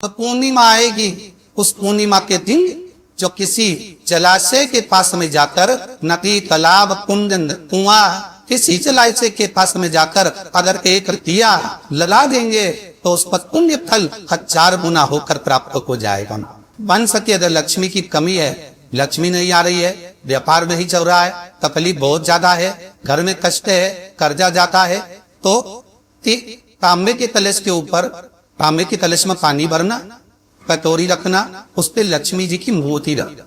तो पूर्णिमा आएगी, उस पूर्णिमा के दिन जो किसी जलाशय के पास में जाकर, नदी तालाब कुंड कुआं किसी जलाशय के पास में जाकर अगर एक दिया लगा देंगे तो उस पर पुण्य फल 1000 गुना होकर प्राप्त हो जाएगा। बन सके अगर लक्ष्मी की कमी है, लक्ष्मी नहीं आ रही है, व्यापार नहीं चल रहा है, तकलीफ बहुत ज्यादा है, घर में कष्ट है, कर्जा जाता है, तो तांबे के कलश के ऊपर, तांबे के कलश में पानी भरना, कटोरी रखना, उस पर लक्ष्मी जी की मूर्ति रखना।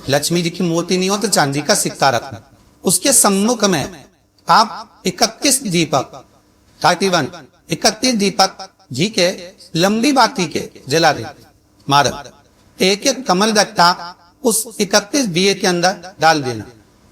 लक्ष्मी जी की मूर्ति नहीं हो तो चांदी का सिक्का रखना। उसके सम्मुख में आप 31 दीपक 31 दीपक घी के लंबी बाती के जला दे मारक, एक एक कमल दत्ता उस 31 दिए के अंदर डाल देना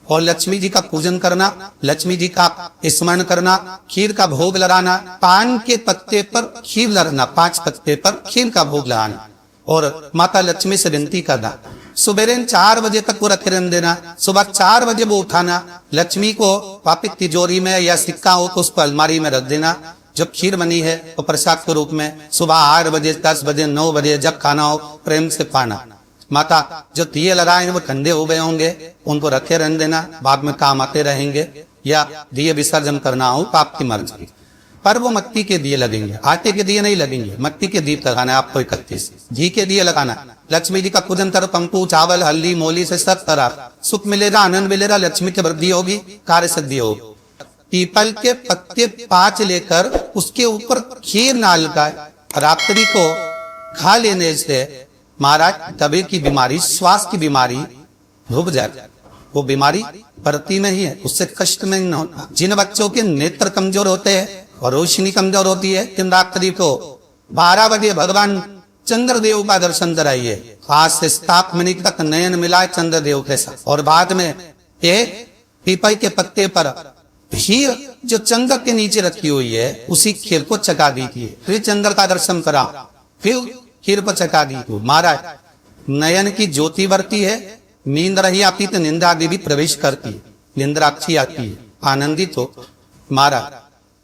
और लक्ष्मी जी का पूजन करना, लक्ष्मी जी का स्मरण करना, खीर का भोग लगाना, पान के पत्ते पर खीर लगाना, 5 पत्ते पर खीर का भोग लगाना और माता लक्ष्मी से विनती करना। सुबह 4 बजे तक वो रखे रहने देना, सुबह 4 बजे वो उठाना, लक्ष्मी को वापिस तिजोरी में या सिक्का हो तो उस पर अलमारी में रख देना। जब खीर बनी है तो प्रसाद के रूप में सुबह 8 बजे 10 बजे 9 बजे जब खाना हो प्रेम से पाना। माता जो दिए लगाए हैं वो ठंडे हो गए होंगे, उनको रखे रहने देना, बाद में काम आते रहेंगे, या दिए विसर्जन करना हो तो आपकी मर्जी। पर वो मट्टी के दिए लगेंगे, आटे के दिए नहीं लगेंगे, मट्टी के दीप लगाना है आपको। 31 घी के दिए लगाना। लक्ष्मी जी का पूजन करो, पंकु चावल हल्दी मोली से सब तरह सुख मिलेगा, आनंद मिलेगा, लक्ष्मी की वृद्धि होगी, कार्य सिद्धि होगी। पीपल के पत्ते 5 लेकर उसके ऊपर खीर नाल का रात्रि को खा लेने से महाराज तबे की बीमारी, श्वास की बीमारी रुक जाए। वो बीमारी पड़ती नहीं है, उससे कष्ट में न होता। जिन बच्चों के नेत्र कमजोर होते हैं और रोशनी कमजोर होती है, इन रात्रि को 12 बजे भगवान चंद्रदेव का दर्शन कराइए। 5 से 7 मिनट तक नयन मिलाए चंद्रदेव के साथ और बाद में ये पीपल के पत्ते पर खीर जो चंद्र के नीचे रखी हुई है उसी खीर को चका दीजिए, फिर चंद्र का दर्शन करा, फिर खीर पर चका दीजिए। महाराज नयन की ज्योति बढ़ती है, नींद रही आती तो निंदा आदि भी प्रवेश करती है, निंद्रा अच्छी आती है, आनंदित हो। महाराज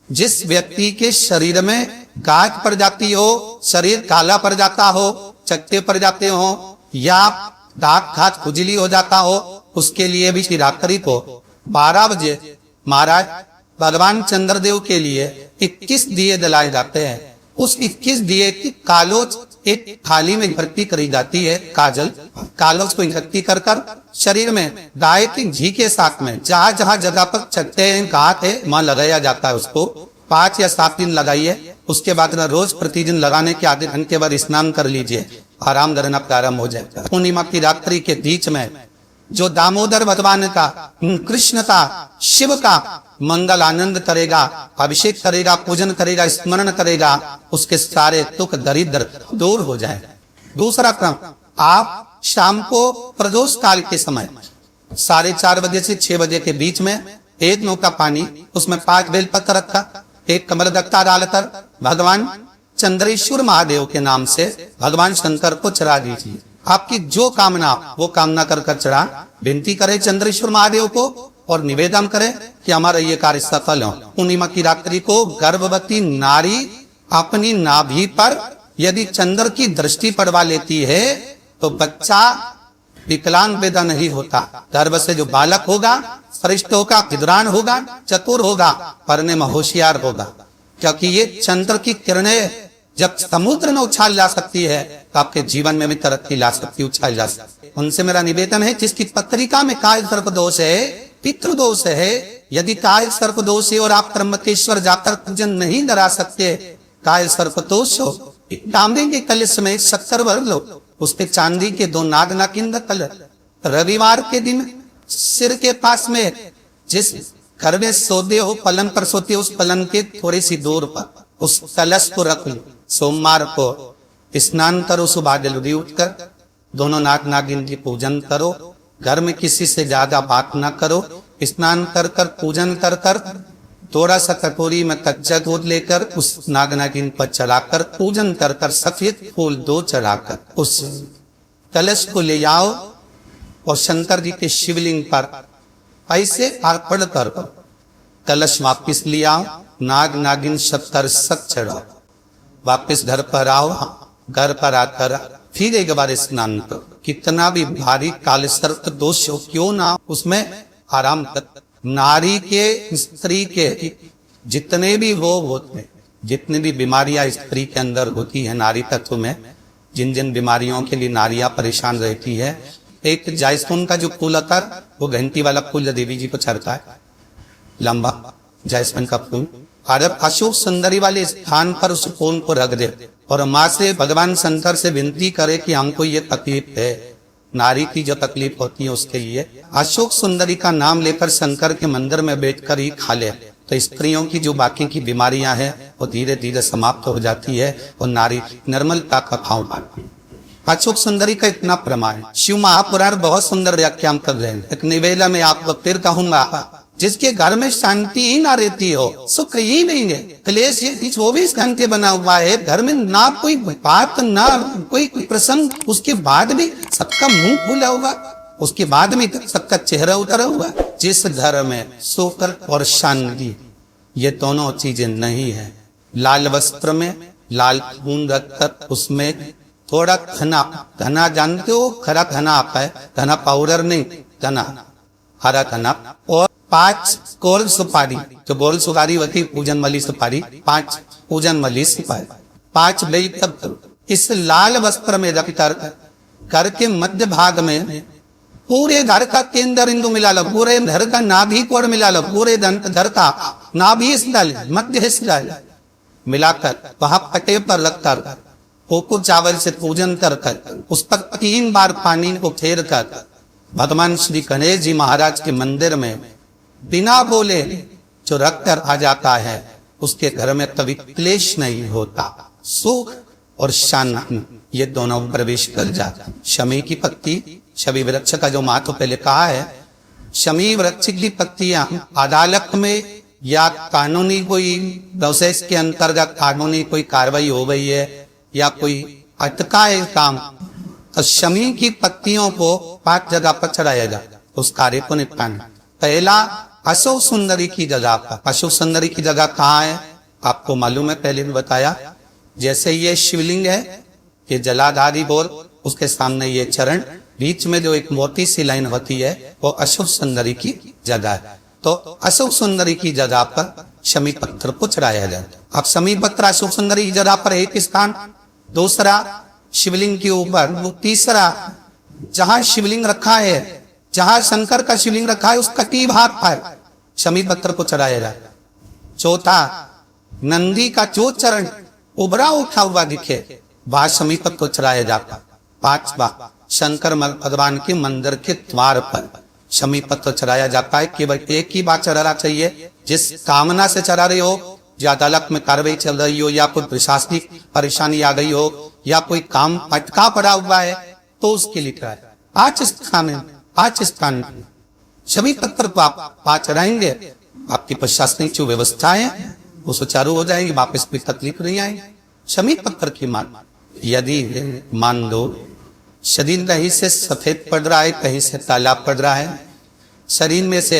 जिस व्यक्ति के शरीर में गांठ पड़ जाती हो, शरीर काला पड़ जाता हो, चक्के पड़ जाते हो या दांत खात खुजली हो जाता हो, उसके लिए भी शिवरात्रि को 12 बजे महाराज भगवान चंद्रदेव के लिए 21 दिए जलाए जाते हैं। उस 21 दिए की कालोज एक थाली में इकट्ठी करी जाती है, काजल कालोज को इकट्ठी कर कर शरीर में गाय के घी के साथ में जहां जहां जगह पर चकते हैं गांठ है वहां लगाया जाता है। उसको 5 या 7 दिन लगाइए, उसके बाद न रोज प्रतिदिन लगाने के आधे घंटे बाद स्नान कर लीजिए, आराम करना प्रारंभ हो जाएगा। पूर्णिमा की रात्रि के बीच में जो दामोदर भगवान का, कृष्ण का, शिव का मंगल आनंद करेगा, अभिषेक करेगा, पूजन करेगा, स्मरण करेगा, उसके सारे दुख दरिद्र दूर हो जाए। दूसरा क्रम, आप शाम को प्रदोष काल के समय 4:30 बजे से 6 बजे के बीच में 1 नौका पानी, उसमें 5 बेलपत्र रखा, 1 कमल दत्ता डालकर भगवान चंद्रेश्वर महादेव के नाम से भगवान शंकर को चढ़ा दीजिए। आपकी जो कामना वो कामना कर कर चढ़ा, विनती करे चंद्रेश्वर महादेव को और निवेदन करे कि हमारा ये कार्य सफल हो। पूर्णिमा की रात्रि को गर्भवती नारी अपनी नाभि पर यदि चंद्र की दृष्टि पड़वा लेती है तो बच्चा विकलांग पैदा नहीं होता। गर्भ से जो बालक होगा श्रेष्ठ होगा, विद्वान होगा, चतुर होगा, पढ़ने में होशियार होगा, क्योंकि ये चंद्र की किरणें जब समुद्र में उछाल जा सकती है तो आपके जीवन में भी तरक्की ला सकती, उछाल जा सकती। उनसे मेरा निवेदन है, जिसकी पत्रिका में काल सर्प दोष है, पितृदोष है, यदि काल सर्प दोष है और आप त्र्यंबकेश्वर जाकर पूजन नहीं करा सकते, काल सर्प दोष हो, तांबे के कलश में 70 भर लो, उस पे चांदी के 2 नाग नागिन कलश, रविवार के दिन सिर के पास में जिस घर में सोते हो, पलंग पर सोते हो, उस पलंग के थोड़ी सी दूर पर उस कलश को रख लो। सोमवार को स्नान करो, सुबह जल्दी उठकर दोनों नाग नागिन की पूजन करो, घर में किसी से ज्यादा बात ना करो, स्नान कर कर पूजन कर कर थोड़ा सा कटोरी में कच्चा दूध लेकर उस नाग नागिन पर चढ़ाकर पूजन कर कर सफेद फूल 2 चढ़ाकर उस कलश को ले जाओ और शंकर जी के शिवलिंग पर ऐसे अर्पण कर कलश वापिस ले आओ, नाग नागिन 70 चढ़ाओ, वापिस घर पर आओ, घर पर आकर फिर एक बार स्नान करो, कितना भी भारी काल सर्प दोष हो क्यों ना उसमें आराम कर। नारी के स्त्री के जितने भी रोग होते हैं, जितनी भी बीमारियां स्त्री के अंदर होती है, नारी तत्व में जिन जिन बीमारियों के लिए नारियां परेशान रहती है, एक जायसफून का जो फूल आता है वो घंटी वाला फूल देवी जी को चढ़ता है, लंबा जायसफून का फूल, और अशोक सुंदरी वाले स्थान पर उस फूल को रख दे और माँ से भगवान शंकर से विनती करे कि हमको ये तकलीफ है, नारी की जो तकलीफ होती है उसके लिए अशोक सुंदरी का नाम लेकर शंकर के मंदिर में बैठकर ही खा ले, तो स्त्रियों की जो बाकी की बीमारियां हैं वो धीरे धीरे समाप्त हो जाती है और नारी निर्मलता का भाव पाती है। अशोक सुंदरी का इतना प्रमाण, शिव महापुराण बहुत सुंदर व्याख्यान कर रहे हैं। एक निवेला में आपको फिर कहूंगा, जिसके घर में शांति ही ना रहती हो, सुख ही नहीं है, क्लेश 24 घंटे बना हुआ है, घर में ना कोई बात ना कोई प्रसंग, उसके बाद भी सबका मुंह खुला हुआ, उसके बाद में सबका चेहरा उतरा हुआ। जिस घर में सुख और शांति ये दोनों चीजें नहीं है, लाल वस्त्र में लाल खून रखकर उसमें थोड़ा धना, धना जानते हो, खरा धना आता है, धना पाउडर नहीं, धना हरा धना, और 5 गोल सुपारी, जो गोल सुपारी होती पूजन वाली सुपारी, 5 पूजन वाली सुपारी, 5 बेल, इस लाल वस्त्र में रखकर घर के मध्य भाग में पूरे घर का केंद्र इंदु मिला लो, पूरे घर का नाभि कोण मिला लो, पूरे घर का नाभि हिस्सा डाले, मध्य हिस्सा डाले, मिलाकर वहां पटे पर रखकर कोको चावल से पूजन कर उस पर 3 बार पानी को फेर कर भगवान श्री गणेश जी महाराज के मंदिर में बिना बोले जो रख कर आ जाता है, उसके घर में कभी क्लेश नहीं होता, सुख और शांति ये दोनों प्रवेश कर जाता। शमी की पत्ती, शमी वृक्ष का जो महत्व पहले कहा है, शमी वृक्ष की पत्तियां अदालत में या कानूनी कोई प्रोसेस के अंतर्गत कानूनी कोई कार्रवाई हो गई है या कोई अटका है काम, तो शमी की पत्तियों को 5 जगह पर चढ़ाया जाता उस कार्य को निपटाना। पहला अशोक सुंदरी की जगह पर, अशोक सुंदरी की जगह कहाँ है आपको मालूम है, पहले भी बताया। जैसे ये शिवलिंग है, ये जलाधारी बोल, उसके सामने ये चरण, बीच में जो एक मोटी सी लाइन होती है वो अशोक सुंदरी की जगह है। तो अशोक सुंदरी की जगह पर शमी पत्थर को चढ़ाया जाता है। अब शमी पत्थर अशोक सुंदरी की जगह पर एक स्थान, दूसरा शिवलिंग के ऊपर, वो तीसरा जहां शिवलिंग रखा है, जहां शंकर का शिवलिंग रखा है उस कटी भाग पर शमी पत्थर को चढ़ाया जाता है। चौथा नंदी का जो चरण उभरा उठा हुआ दिखे वहां शमी पत्थर को चढ़ाया जाता। 5वां शंकर भगवान के मंदिर के द्वार पर शमी पत्थर चढ़ाया जाता है। केवल एक ही बात चढ़ाना चाहिए, जिस कामना से चढ़ा रहे हो, या अदालत में कार्रवाई चल रही हो, या कोई प्रशासनिक परेशानी आ गई हो, या कोई काम अटका पड़ा हुआ है, तो उसके लिए चढ़ाए। 5 स्थान शमी पत्थर को आप चढ़ाएंगे, आपकी प्रशासनिक जो व्यवस्था है वो सुचारू हो जाएगी, वापस भी तकलीफ नहीं आएगी। शमी पत्थर की मान, यदि मान लो शरीर कहीं से सफेद पड़ रहा है, कहीं से तालाब पड़ रहा है, शरीर में से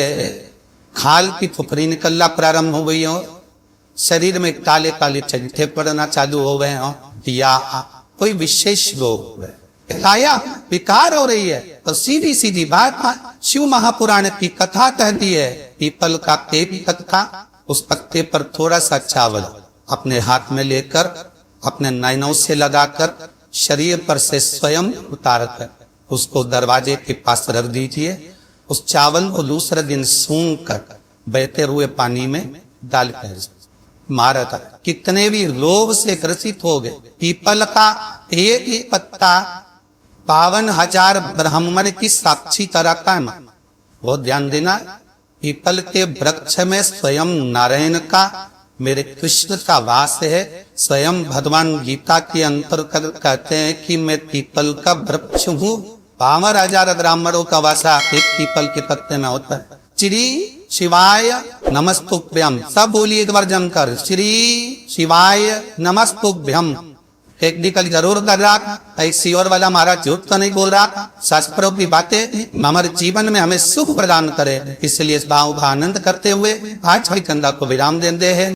खाल की फुफरी निकलना प्रारंभ हो गई हो, शरीर में काले काले चंठे पड़ना चालू हो गए हो, या कोई विशेष रोग काया विकार हो रही है, तो सीधी सीधी बात शिव महापुराण की कथा कहती है, पीपल का पेड़ कथा, उस पत्ते पर थोड़ा सा चावल अपने हाथ में लेकर अपने नैनों से लगाकर शरीर पर से स्वयं उतार कर उसको दरवाजे के पास रख दीजिए। उस चावल को दूसरे दिन सूंघ कर बहते हुए पानी में डाल कर मारा था। कितने भी रोग से ग्रसित हो गए, पीपल का एक ही पत्ता 52,000 ब्राह्मण की साक्षी तरह का है। बहुत ध्यान देना, पीपल के वृक्ष में स्वयं नारायण का, मेरे कृष्ण का वास है। स्वयं भगवान गीता के अंतर्गत कहते हैं कि मैं पीपल का वृक्ष हूँ। 52,000 ब्राह्मणों का वासा एक पीपल के पत्ते में होता है। श्री शिवाय नमस्तुभ्यम, सब बोलिए एक बार जमकर, श्री शिवाय नमस्तुभ्यम। टेक्निकल जरूर कर रहा था, ऐसी और वाला महाराज झूठ तो नहीं बोल रहा था। शास्त्रों की बातें हमारे जीवन में हमें सुख प्रदान करे, इसलिए इस भाव का आनंद करते हुए आज भाई चंदा को विराम देते हैं।